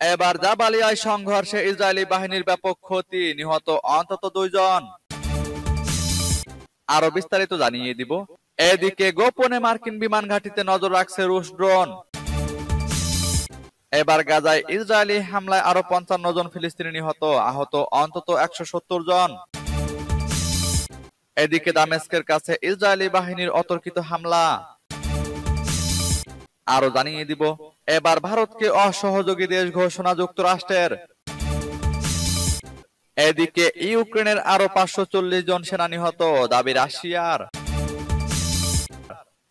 এবার জাবালিয়ায় সংঘর্ষে ইসরায়েলি বাহিনীর ব্যাপক ক্ষতি, নিহত অন্তত 2 জন। আরো বিস্তারিত জানিয়ে দিব। এদিকে গোপনে মার্কিন বিমান ঘাঁটিতে নজর রাখছে রুশ ড্রোন। এবার গাজায় ইসরায়েলি হামলায় আরো 55 জন ফিলিস্তিনি নিহত, আহত অন্তত 170 জন। এদিকে দামেস্কের কাছে ইসরায়েলি বাহিনীর অতর্কিত হামলা। আরো জানিয়ে দিব। এবার ভারতকে অসহযোগী দেশ ঘোষণা যুক্তরাষ্ট্রের। এদিকে ইউক্রেনের আরো 540 জন সেনা নিহত, দাবি রাশিয়ার।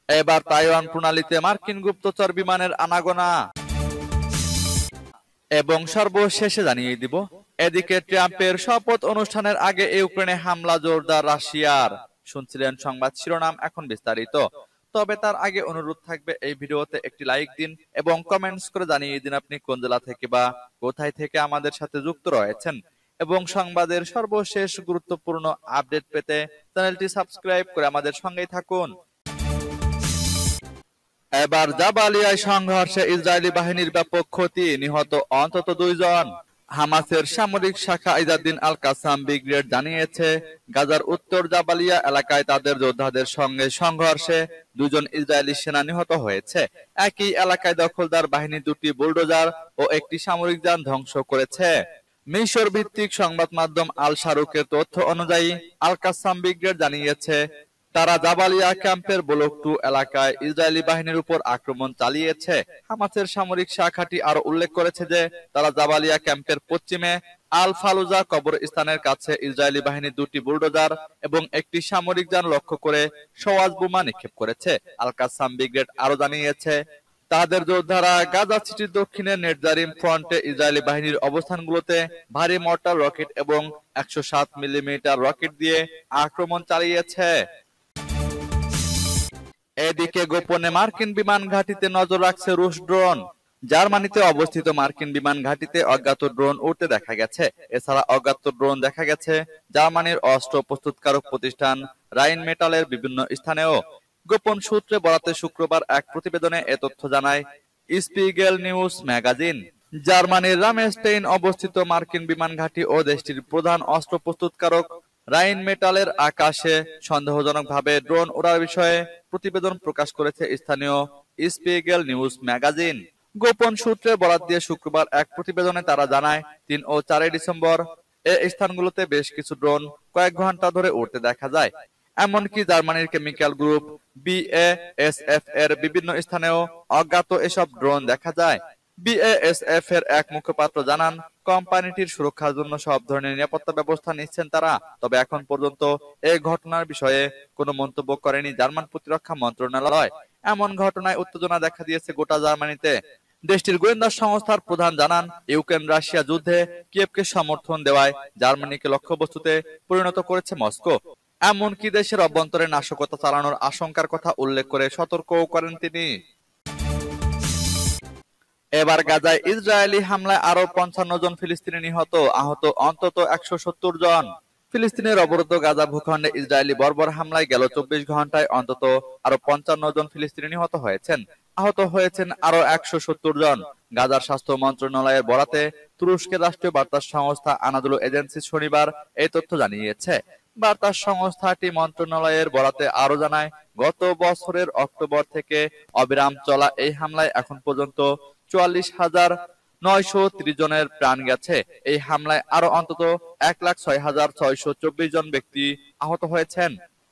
এবার তাইওয়ান প্রণালীতে মার্কিন গুপ্তচর বিমানের আনাগোনা। এবং সর্বশেষে জানিয়ে দিব। এদিকে ট্রাম্পের শপথ অনুষ্ঠানের আগে ইউক্রেনে হামলা জোরদার রাশিয়ার। শুনছিলেন সংবাদ শিরোনাম, এখন বিস্তারিত। তবে তার আগে অনুরোধ থাকবে এই ভিডিওতে একটি লাইক দিন এবং কমেন্টস করে জানিয়ে দিন আপনি কোন জেলা থেকে বা কোথায় থেকে আমাদের সাথে যুক্ত রয়েছেন। এবং সংবাদের সর্বশেষ গুরুত্বপূর্ণ আপডেট পেতে চ্যানেলটি সাবস্ক্রাইব করে আমাদের সঙ্গেই থাকুন। এবার জাবালিয়ায় সংঘর্ষে ইসরায়েলি বাহিনীর ব্যাপক ক্ষতি, নিহত অন্তত 2 জন। হামাসের সামরিক শাখা ইজাদ্দিন আল কাসাম ব্রিগেড জানিয়েছে, গাজার উত্তর জাবালিয়া এলাকায় তাদের যোদ্ধাদের সঙ্গে সংঘর্ষে 2 জন ইসরায়েলি সেনা নিহত হয়েছে। একই এলাকায় দখলদার বাহিনী 2টি বুলডোজার ও একটি সামরিক যান ধ্বংস করেছে। মিশর ভিত্তিক সংবাদ মাধ্যম আল শারুকের তথ্য অনুযায়ী আল কাসাম ব্রিগেড জানিয়েছে, তারা জাবালিয়া ক্যাম্পের ব্লক 2 এলাকায় ইসরায়েলি বাহিনীর উপর আক্রমণ চালিয়েছে। হামাসের সামরিক শাখাটি আরো উল্লেখ করেছে যে তারা জাবালিয়া ক্যাম্পের পশ্চিমে আল ফালুজা কবরস্থানের কাছে ইসরায়েলি বাহিনীর 2টি বুলডোজার এবং একটি সামরিক যান লক্ষ্য করে সওয়াজ বোমা নিক্ষেপ করেছে। আল কাসাম ব্রিগেড আরো জানিয়েছে, তাদের যোদ্ধারা গাজা সিটির দক্ষিণে নেটজারিম ফ্রন্টে ইসরায়েলি বাহিনীর অবস্থানগুলোতে ভারী মর্টার রকেট এবং 107 মিলিমিটার রকেট দিয়ে আক্রমণ চালিয়েছে। এদিকে গোপনে মার্কিন বিমান ঘাঁটিতে নজর রাখছে রুশ ড্রোন। জার্মানিতে অবস্থিত মার্কিন বিমান ঘাঁটিতে অজ্ঞাত ড্রোন উড়তে দেখা গেছে। এছাড়া অজ্ঞাত ড্রোন দেখা গেছে জার্মানির অস্ত্র প্রস্তুতকারক প্রতিষ্ঠান রাইন মেটালের বিভিন্ন স্থানেও। গোপন সূত্রে বরাতে শুক্রবার এক প্রতিবেদনে এ তথ্য জানায় স্পিগেল নিউজ ম্যাগাজিন। জার্মানির রামেস্টেইন অবস্থিত মার্কিন বিমান ঘাঁটি ও দেশটির প্রধান অস্ত্র প্রস্তুতকারক রাইন মেটালের আকাশে সন্দেহজনকভাবে ড্রোন ওড়ার বিষয়ে প্রতিবেদন প্রকাশ করেছে স্থানীয় স্পিগেল নিউজ ম্যাগাজিন। গোপন সূত্রে বরাত দিয়ে শুক্রবার এক প্রতিবেদনে তারা জানায়, 3 ও 4 ডিসেম্বর এই স্থানগুলোতে বেশ কিছু ড্রোন কয়েক ঘন্টা ধরে উড়তে দেখা যায়। এমনকি জার্মানির কেমিক্যাল গ্রুপ BASF এর বিভিন্ন স্থানেও অজ্ঞাত এসব ড্রোন দেখা যায়। BASF এর এক মুখপাত্র জানান, কোম্পানিটির সুরক্ষার জন্য সব ধরনের নিরাপত্তা ব্যবস্থা নিচ্ছেন তারা। তবে এখন পর্যন্ত এই ঘটনার বিষয়ে কোনো মন্তব্য করেনি জার্মান প্রতিরক্ষা মন্ত্রণালয়। এমন ঘটনায় উত্তেজনা দেখা দিয়েছে গোটা জার্মানিতে। দেশটির গোয়েন্দা সংস্থার প্রধান জানান, ইউক্রেন রাশিয়া যুদ্ধে কিয়েভকে সমর্থন দেওয়ায় জার্মানিকে লক্ষ্যবস্তুতে পরিণত করেছে মস্কো। এমনকি দেশের অভ্যন্তরে নাশকতা চালানোর আশঙ্কার কথা উল্লেখ করে সতর্কও করেন তিনি। এবার গাজায় ইসরায়েলি হামলায় আরো 55 জন ফিলিস্তিনি নিহত, আহত অন্তত 170 জন। ফিলিস্তিনের অবরুদ্ধ গাজা ভূখণ্ডে ইসরায়েলি বর্বর হামলায় গেল 24 ঘন্টায় অন্তত আরো 55 জন ফিলিস্তিনি নিহত হয়েছেন, আহত হয়েছেন আরো 170 জন। গাজার স্বাস্থ্য মন্ত্রণালয়ের বরাতে তুরস্কের রাষ্ট্রীয় বার্তা সংস্থা আনাদুলু এজেন্সি শনিবার এই তথ্য জানিয়েছে। বার্তা সংস্থাটি মন্ত্রণালয়ের বরাতে আরো জানায়, গত বছরের অক্টোবর থেকে অবিরাম চলা এই হামলায় এখন পর্যন্ত 44,930 জনের প্রাণ গেছে। এই হামলায় আরো অন্তত 1,06,624 জন ব্যক্তি আহত হয়েছেন।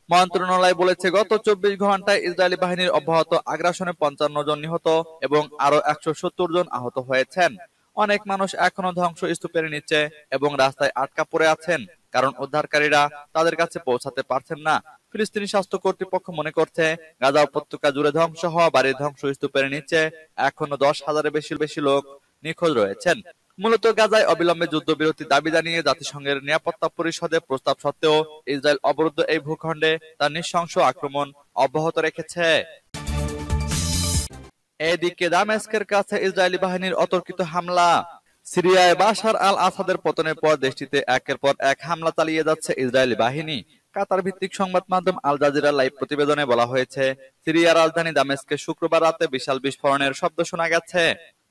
মন্ত্রণালয় বলেছে, গত 24 ঘন্টায় ইসরায়েলি বাহিনীর অব্যাহত আগ্রাসনে 55 জন নিহত এবং আরো 170 জন আহত হয়েছেন। অনেক মানুষ এখনো ধ্বংসস্তূপের নিচে এবং রাস্তায় আটকা পড়ে আছেন, কারণ উদ্ধারকারীরা তাদের কাছে পৌঁছাতে পারছেন না। ফিলিস্তিনি স্বাস্থ্য কর্তৃপক্ষ মনে করছে, গাজা উপত্যকা জুড়ে ধ্বংস হওয়া বাড়ির ধ্বংসস্তূপের নিচে এখনো 10,000-এর বেশি লোক নিখোঁজ রয়েছেন। মূলত গাজায় অবিলম্বে যুদ্ধবিরতি দাবি জানিয়ে জাতিসংঘের নিরাপত্তা পরিষদে প্রস্তাব সত্ত্বেও ইসরায়েল অবরুদ্ধ এই ভূখণ্ডে তার নৃশংস আক্রমণ অব্যাহত রেখেছে। এদিকে দামেস্কের কাছে ইসরায়েলি বাহিনীর অতর্কিত হামলা। সিরিয়ায় বাশার আল আসাদের পতনের পর দেশটিতে একের পর এক হামলা চালিয়ে যাচ্ছে ইসরায়েলি বাহিনী। কাতার ভিত্তিক সংবাদ মাধ্যম আল জাজিরার লাইভ প্রতিবেদনে বলা হয়েছে, সিরিয়ার রাজধানী দামেস্কে শুক্রবার রাতে বিশাল বিস্ফোরণের শব্দ শোনা গেছে।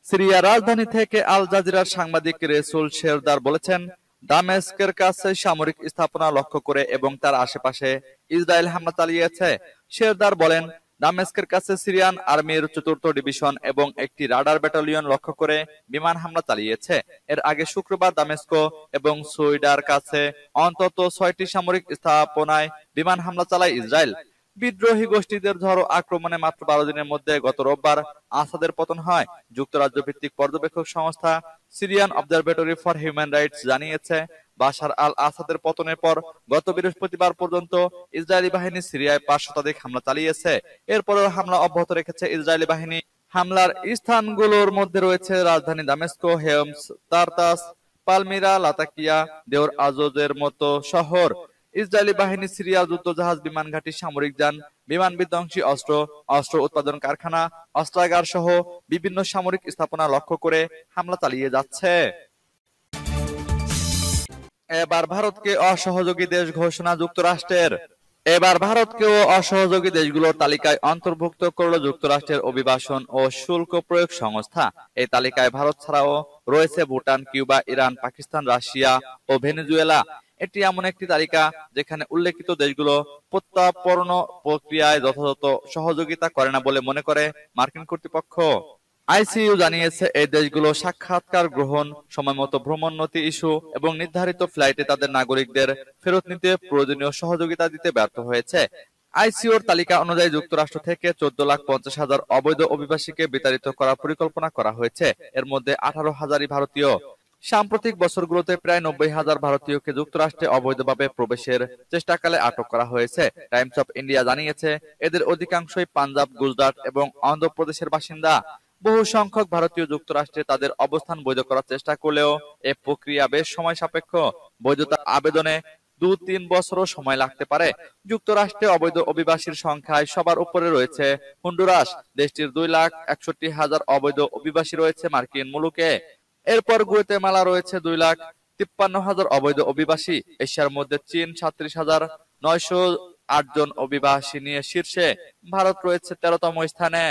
সিরিয়ার রাজধানী থেকে আল জাজিরার সাংবাদিক রেসুল শেরদার বলেছেন, দামেস্কের কাছে সামরিক স্থাপনা লক্ষ্য করে এবং তার আশেপাশে ইসরায়েল হামলা চালিয়েছে। শেরদার বলেন, দামেস্কের কাছে সিরিয়ান আর্মির ৪র্থ ডিভিশন এবং একটি রাডার ব্যাটালিয়ন লক্ষ্য করে বিমান হামলা চালিয়েছে। এর আগে শুক্রবার দামেস্কো এবং সুইডার কাছে অন্তত ৬টি সামরিক স্থাপনায় বিমান হামলা চালায় ইসরায়েল। বিদ্রোহী গোষ্ঠীদের ঝড়ো আক্রমণে মাত্র ১২ দিনের মধ্যে গত রোববার আসাদের পতন হয়। যুক্তরাজ্য ভিত্তিক পর্যবেক্ষক সংস্থা Syrian observatory for human rights জানিয়েছে, বাশার আল আসাদের পতনের পর গত বৃহস্পতিবার পর্যন্ত ইসরায়েলি বাহিনী সিরিয়ায় ৫ শতাধিক হামলা চালিয়েছে। এরপরেও হামলা অব্যাহত রেখেছে ইসরায়েলি বাহিনী। হামলার স্থানগুলোর মধ্যে রয়েছে রাজধানী দামেস্কো, হেমস, তারতাস, পালমিরা, লাতাকিয়া, দেওর আজোজের মতো শহর। ইসরায়েলি বাহিনী সিরিয়ার যুদ্ধজাহাজ, বিমান ঘাঁটি, সামরিক যান, বিমান বিধ্বংসী অস্ত্র, অস্ত্র উৎপাদন কারখানা, অস্ত্রাগার সহ বিভিন্ন সামরিক স্থাপনা লক্ষ্য করে হামলা চালিয়ে যাচ্ছে। এবার ভারতকে অসহযোগী দেশ ঘোষণা যুক্তরাষ্ট্রের। এবার ভারতকেও অসহযোগী দেশগুলোর তালিকায় অন্তর্ভুক্ত করল যুক্তরাষ্ট্রের অভিবাসন ও শুল্ক প্রয়োগ সংস্থা। এই তালিকায় ভারত ছাড়াও রয়েছে Bhutan, Cuba, Iran, Pakistan, Russia ও ভেনেজুয়েলা। এটি এমন একটি তালিকা যেখানে উল্লেখিত দেশগুলো প্রত্যার্পণ প্রক্রিয়ায় যথাযথ সহযোগিতা করে না বলে মনে করে মার্কিন কর্তৃপক্ষ। আইসিইউ জানিয়েছে, এই দেশগুলো সাক্ষাৎকার গ্রহণ, সময়মতো ভ্রমণ নথি ইস্যু এবং নির্ধারিত ফ্লাইটে তাদের নাগরিকদের ফেরত নিতে প্রয়োজনীয় সহযোগিতা দিতে ব্যর্থ হয়েছে। আইসিইউর তালিকা অনুযায়ী যুক্তরাষ্ট্র থেকে ১৪,৫০,০০০ অবৈধ অভিবাসীকে বিতাড়িত করার পরিকল্পনা করা হয়েছে। এর মধ্যে ১৮,০০০ই ভারতীয়। সাম্প্রতিক বছরগুলোতে প্রায় ৯০,০০০ ভারতীয়কে যুক্তরাষ্ট্রে অবৈধভাবে প্রবেশের চেষ্টাকালে আটক করা হয়েছে। টাইমস অফ ইন্ডিয়া জানিয়েছে, এদের অধিকাংশই পাঞ্জাব, গুজরাট এবং অন্ধ্রপ্রদেশের বাসিন্দা। বহু সংখ্যক ভারতীয় যুক্তরাষ্ট্রে তাদের অবস্থান বৈধ করার চেষ্টা করলেও এ প্রক্রিয়া বেশ সময় সাপেক্ষ। বৈধতা আবেদনে ২-৩ বছরও সময় লাগতে পারে। যুক্তরাষ্ট্রে অবৈধ অভিবাসীর সংখ্যায় সবার উপরে রয়েছে হন্ডুরাস। দেশটির ২,৬১,০০০ অবৈধ অভিবাসী রয়েছে মার্কিন মুলুকে। এরপর গুয়াতেমালা রয়েছে ২,৫৩,০০০ অবৈধ অভিবাসী। এশিয়ার মধ্যে চীন ৩৭,৯০৮ জন অভিবাসী নিয়ে শীর্ষে, ভারত রয়েছে ১৩তম স্থানে।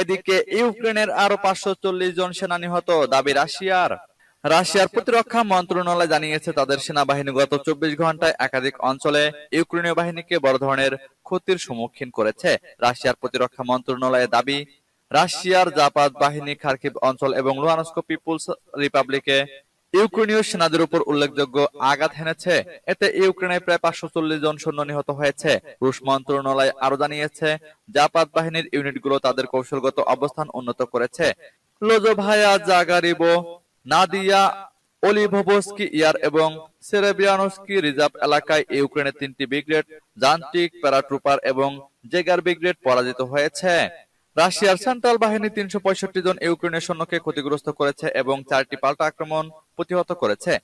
এদিকে ইউক্রেনের আরো ৫৪০ জন সেনা নিহত দাবি রাশিয়ার। রাশিয়ার প্রতিরক্ষা মন্ত্রণালয় জানিয়েছে, তাদের সেনাবাহিনী গত ২৪ ঘন্টায় একাধিক অঞ্চলে ইউক্রেনীয় বাহিনীকে বড় ধরনের ক্ষতির সম্মুখীন করেছে। রাশিয়ার প্রতিরক্ষা মন্ত্রণালয়ের দাবি, রাশিয়ার জাপাদ বাহিনী খার্কিভ অঞ্চল এবং লুহানস্ক পিপুলস রিপাবলিকে ইউক্রেনীয় সেনাদের উপর উল্লেখযোগ্য আঘাত হেনেছে। এতে ইউক্রেনে প্রায় ৫৪০ জন সৈন্য নিহত হয়েছে। রুশ মন্ত্রণালয় আরো জানিয়েছে, জাপাদ বাহিনীর ইউনিটগুলো তাদের কৌশলগত অবস্থান উন্নত করেছে। লোজোভায়া, জাগারিবো, নাদিয়া, ওলিভোভস্কি ইয়ার এবং সেরেব্রিয়ানস্কি রিজার্ভ এলাকায় ইউক্রেনের ৩টি ব্রিগেড, যান্ত্রিক, প্যারাট্রুপার এবং জেগার ব্রিগেড পরাজিত হয়েছে। রাশিয়ার সেন্ট্রাল বাহিনী ৩৬৫ জন ইউক্রেনের সৈন্যকে ক্ষতিগ্রস্ত করেছে এবং ৪টি পাল্টা আক্রমণ প্রতিহত করেছে।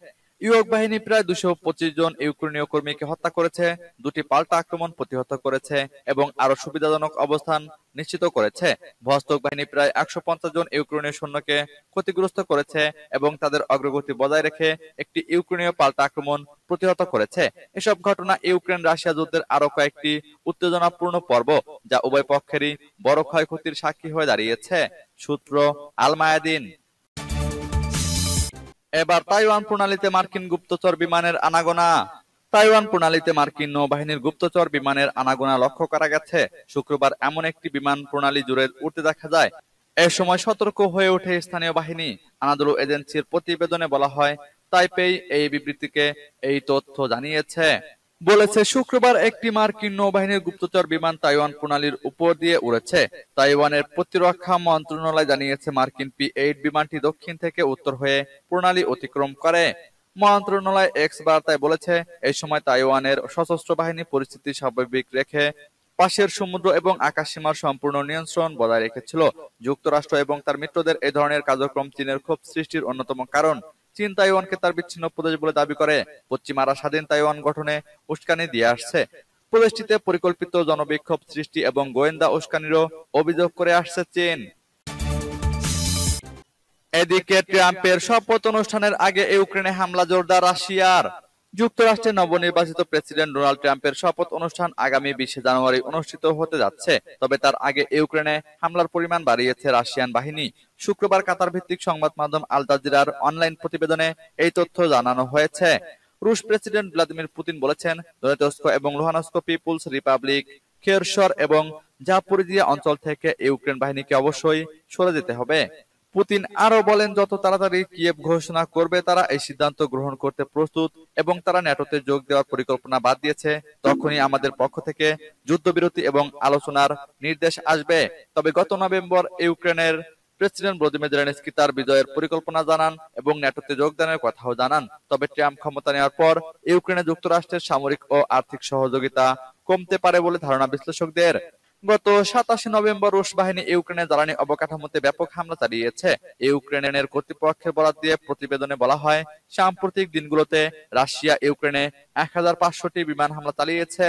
ইউক বাহিনী প্রায় ২২৫ জন ইউক্রেনীয় কর্মীকে হত্যা করেছে, ২টি পাল্টা আক্রমণ প্রতিহত করেছে এবং আরো সুবিধাজনক অবস্থান নিশ্চিত করেছে। ভস্তক বাহিনী প্রায় ১৫০ জন ইউক্রেনীয় সৈন্যকে ক্ষতিগ্রস্ত করেছে এবং তাদের অগ্রগতি বজায় রেখে একটি ইউক্রেনীয় পাল্টা আক্রমণ প্রতিহত করেছে। এসব ঘটনা ইউক্রেন রাশিয়া যুদ্ধের আরো কয়েকটি উত্তেজনাপূর্ণ পর্ব, যা উভয় পক্ষেরই বড় ক্ষয়ক্ষতির সাক্ষী হয়ে দাঁড়িয়েছে। সূত্র আল মায়াদিন। এবার তাইওয়ান প্রণালীতে মার্কিন গুপ্তচর বিমানের আনাগোনা। তাইওয়ান প্রণালীতে মার্কিন নৌবাহিনীর গুপ্তচর বিমানের আনাগোনা লক্ষ্য করা গেছে। শুক্রবার এমন একটি বিমান প্রণালী জুড়ে উঠতে দেখা যায়। এ সময় সতর্ক হয়ে ওঠে স্থানীয় বাহিনী। আনাদোলু এজেন্সির প্রতিবেদনে বলা হয়, তাইপেই এই বিবৃতিকে এই তথ্য জানিয়েছে। বলেছে, শুক্রবার একটি মার্কিন নৌবাহিনীর গুপ্তচর বিমান তাইওয়ান প্রণালীর উপর দিয়ে উড়েছে। তাইওয়ানের প্রতিরক্ষা মন্ত্রণালয় জানিয়েছে, মার্কিন P-8 বিমানটি দক্ষিণ থেকে উত্তর হয়ে প্রণালী অতিক্রম করে। মন্ত্রণালয় এক্স বার্তায় বলেছে, এই সময় তাইওয়ানের সশস্ত্র বাহিনী পরিস্থিতি স্বাভাবিক রেখে পাশের সমুদ্র এবং আকাশসীমার সম্পূর্ণ নিয়ন্ত্রণ বজায় রেখেছিল। যুক্তরাষ্ট্র এবং তার মিত্রদের এই ধরনের কার্যক্রম চীনের ক্ষোভ সৃষ্টির অন্যতম কারণ। চীন তাইওয়ানকে তার বিচ্ছিন্ন প্রদেশ বলে দাবি করে পশ্চিমারা স্বাধীন তাইওয়ান গঠনে উস্কানি দিয়ে আসছে। প্রদেশটিতে পরিকল্পিত জনবিক্ষোভ সৃষ্টি এবং গোয়েন্দা উস্কানিরও অভিযোগ করে আসছে চীন। এদিকে ট্রাম্পের শপথ অনুষ্ঠানের আগে ইউক্রেনে হামলা জোরদার রাশিয়ার। যুক্তরাষ্ট্রের নবনির্বাচিত প্রেসিডেন্ট ডোনাল্ড ট্রাম্পের শপথ অনুষ্ঠান আগামী 20 জানুয়ারি অনুষ্ঠিত হতে যাচ্ছে। তবে তার আগে ইউক্রেনে হামলার পরিমাণ বাড়িয়েছে রাশিয়ান বাহিনী। শুক্রবার কাতার ভিত্তিক সংবাদ মাধ্যম আল জাজিরার অনলাইন প্রতিবেদনে এই তথ্য জানানো হয়েছে। রুশ প্রেসিডেন্ট ভ্লাদিমির পুতিন বলেছেন, দনেতস্ক এবং লুহানস্ক পিপুলস রিপাবলিক, খেরসর এবং জাপোরিজিয়া অঞ্চল থেকে ইউক্রেন বাহিনীকে অবশ্যই সরে যেতে হবে। পুতিন আরো বলেন, যত তাড়াতাড়ি কিয়েভ ঘোষণা করবে তারা এই সিদ্ধান্ত গ্রহণ করতে প্রস্তুত এবং তারা ন্যাটোতে যোগ দেওয়ার পরিকল্পনা বাদ দিয়েছে, তখনই আমাদের পক্ষ থেকে যুদ্ধবিরতি এবং আলোচনার নির্দেশ আসবে। তবে গত নভেম্বর ইউক্রেনের প্রেসিডেন্ট ভলোদিমির জেলেনস্কি তার বিজয়ের পরিকল্পনা জানান এবং ন্যাটোতে যোগদানের কথাও জানান। তবে ট্রাম্প ক্ষমতা নেওয়ার পর ইউক্রেনে যুক্তরাষ্ট্রের সামরিক ও আর্থিক সহযোগিতা কমতে পারে বলে ধারণা বিশ্লেষকদের। গত 27 নভেম্বর রুশ বাহিনী ইউক্রেনের জ্বালানি অবকাঠামোতে ব্যাপক হামলা চালিয়েছে। ইউক্রেনের কর্তৃপক্ষের বরাত দিয়ে প্রতিবেদনে বলা হয়, সাম্প্রতিক দিনগুলোতে রাশিয়া ইউক্রেনে 1500টি বিমান হামলা চালিয়েছে।